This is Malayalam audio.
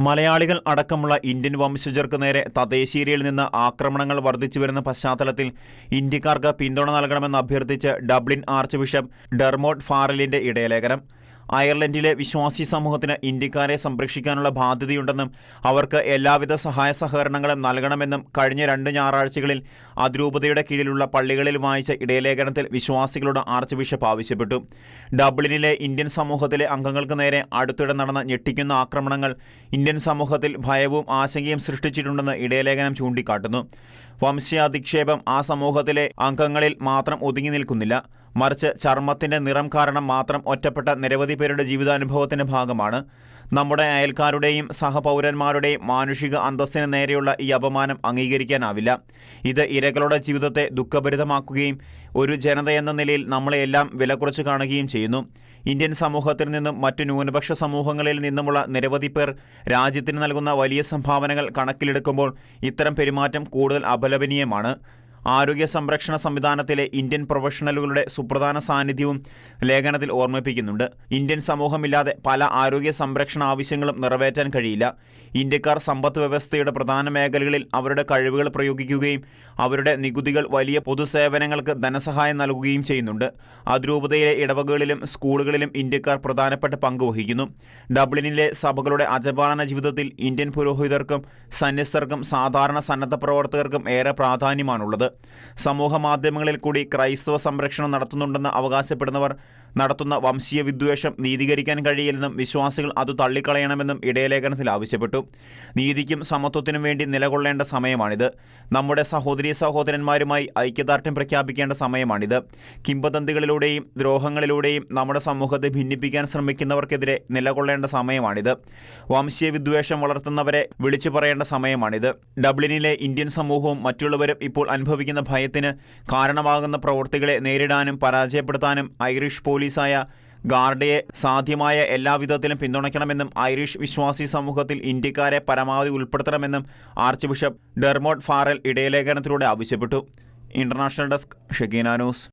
മലയാളികൾ അടക്കമുള്ള ഇന്ത്യൻ വംശജർക്ക് നേരെ തദ്ദേശീയരിൽ നിന്ന് ആക്രമണങ്ങൾ വർദ്ധിച്ചുവരുന്ന പശ്ചാത്തലത്തിൽ ഇന്ത്യക്കാർക്ക് പിന്തുണ നൽകണമെന്ന് അഭ്യർത്ഥിച്ച് ഡബ്ലിൻ ആർച്ച് ബിഷപ്പ് ഡെർമോട്ട് ഫാറലിന്റെ ഇടയലേഖനം. അയർലൻഡിലെ വിശ്വാസി സമൂഹത്തിന് ഇന്ത്യക്കാരെ സംരക്ഷിക്കാനുള്ള ബാധ്യതയുണ്ടെന്നും അവർക്ക് എല്ലാവിധ സഹായ സഹകരണങ്ങളും നൽകണമെന്നും കഴിഞ്ഞ 2 ഞായറാഴ്ചകളിൽ അതിരൂപതയുടെ കീഴിലുള്ള പള്ളികളിൽ വായിച്ച ഇടയലേഖനത്തിൽ വിശ്വാസികളോട് ആർച്ച് ബിഷപ്പ് ആവശ്യപ്പെട്ടു. ഡബ്ലിനിലെ ഇന്ത്യൻ സമൂഹത്തിലെ അംഗങ്ങൾക്ക് നേരെ അടുത്തിടെ നടന്ന ഞെട്ടിക്കുന്ന ആക്രമണങ്ങൾ ഇന്ത്യൻ സമൂഹത്തിൽ ഭയവും ആശങ്കയും സൃഷ്ടിച്ചിട്ടുണ്ടെന്ന് ഇടയലേഖനം ചൂണ്ടിക്കാട്ടുന്നു. വംശീയാധിക്ഷേപം ആ സമൂഹത്തിലെ അംഗങ്ങളിൽ മാത്രം ഒതുങ്ങി നിൽക്കുന്നില്ല, മറിച്ച് ചർമ്മത്തിന്റെ നിറം കാരണം മാത്രം ഒറ്റപ്പെട്ട നിരവധി പേരുടെ ജീവിതാനുഭവത്തിന്റെ ഭാഗമാണ്. നമ്മുടെ അയൽക്കാരുടെയും സഹപൗരന്മാരുടെയും മാനുഷിക അന്തസ്സിന് നേരെയുള്ള ഈ അപമാനം അംഗീകരിക്കാനാവില്ല. ഇത് ഇരകളുടെ ജീവിതത്തെ ദുഃഖഭരിതമാക്കുകയും ഒരു ജനതയെന്ന നിലയിൽ നമ്മളെയെല്ലാം വിലകുറച്ച് കാണുകയും ചെയ്യുന്നു. ഇന്ത്യൻ സമൂഹത്തിൽ നിന്നും മറ്റു ന്യൂനപക്ഷ സമൂഹങ്ങളിൽ നിന്നുമുള്ള നിരവധി പേർ രാജ്യത്തിന് നൽകുന്ന വലിയ സംഭാവനകൾ കണക്കിലെടുക്കുമ്പോൾ ഇത്തരം പെരുമാറ്റം കൂടുതൽ അപലപനീയമാണ്. ആരോഗ്യ സംരക്ഷണ സംവിധാനത്തിലെ ഇന്ത്യൻ പ്രൊഫഷണലുകളുടെ സുപ്രധാന സാന്നിധ്യവും ലേഖനത്തിൽ ഓർമ്മിപ്പിക്കുന്നുണ്ട്. ഇന്ത്യൻ സമൂഹമില്ലാതെ പല ആരോഗ്യ സംരക്ഷണ ആവശ്യങ്ങളും നിറവേറ്റാൻ കഴിയില്ല. ഇന്ത്യക്കാർ സമ്പദ് വ്യവസ്ഥയുടെ പ്രധാന മേഖലകളിൽ അവരുടെ കഴിവുകൾ പ്രയോഗിക്കുകയും അവരുടെ നികുതികൾ വലിയ പൊതുസേവനങ്ങൾക്ക് ധനസഹായം നൽകുകയും ചെയ്യുന്നുണ്ട്. അതിരൂപതയിലെ ഇടവകകളിലും സ്കൂളുകളിലും ഇന്ത്യക്കാർ പ്രധാനപ്പെട്ട പങ്ക് വഹിക്കുന്നു. ഡബ്ലിനിലെ സഭകളുടെ അജപാലന ജീവിതത്തിൽ ഇന്ത്യൻ പുരോഹിതർക്കും സന്യസ്തർക്കും സാധാരണ സന്നദ്ധ പ്രവർത്തകർക്കും ഏറെ പ്രാധാന്യമാണുള്ളത്. സമൂഹ മാധ്യമങ്ങളിൽ കൂടി ക്രൈസ്തവ സംരക്ഷണം നടത്തുന്നുണ്ടെന്ന് അവകാശപ്പെടുന്നവർ നടത്തുന്ന വംശീയ വിദ്വേഷം നീതീകരിക്കാൻ കഴിയില്ലെന്നും വിശ്വാസികൾ അത് തള്ളിക്കളയണമെന്നും ഇടയലേഖനത്തിൽ ആവശ്യപ്പെട്ടു. നീതിക്കും സമത്വത്തിനും വേണ്ടി നിലകൊള്ളേണ്ട സമയമാണിത്. നമ്മുടെ സഹോദരീ സഹോദരന്മാരുമായി ഐക്യദാർഢ്യം പ്രഖ്യാപിക്കേണ്ട സമയമാണിത്. കിംവദന്തികളിലൂടെയും ദ്രോഹങ്ങളിലൂടെയും നമ്മുടെ സമൂഹത്തെ ഭിന്നിപ്പിക്കാൻ ശ്രമിക്കുന്നവർക്കെതിരെ നിലകൊള്ളേണ്ട സമയമാണിത്. വംശീയ വിദ്വേഷം വളർത്തുന്നവരെ വിളിച്ചു പറയേണ്ട സമയമാണിത്. ഡബ്ലിനിലെ ഇന്ത്യൻ സമൂഹവും മറ്റുള്ളവരും ഇപ്പോൾ അനുഭവിക്കുന്ന ഭയത്തിന് കാരണമാകുന്ന പ്രവൃത്തികളെ നേരിടാനും പരാജയപ്പെടുത്താനും ഐറിഷ് പോലീസായ ഗാർഡയെ സാധ്യമായ എല്ലാവിധത്തിലും പിന്തുണയ്ക്കണമെന്നും ഐറിഷ് വിശ്വാസി സമൂഹത്തിൽ ഇന്ത്യക്കാരെ പരമാവധി ഉൾപ്പെടുത്തണമെന്നും ആർച്ച് ബിഷപ്പ് ഡെർമോട്ട് ഫാറൽ ഇടയലേഖനത്തിലൂടെ ആവശ്യപ്പെട്ടു. International desk, Shekinah news.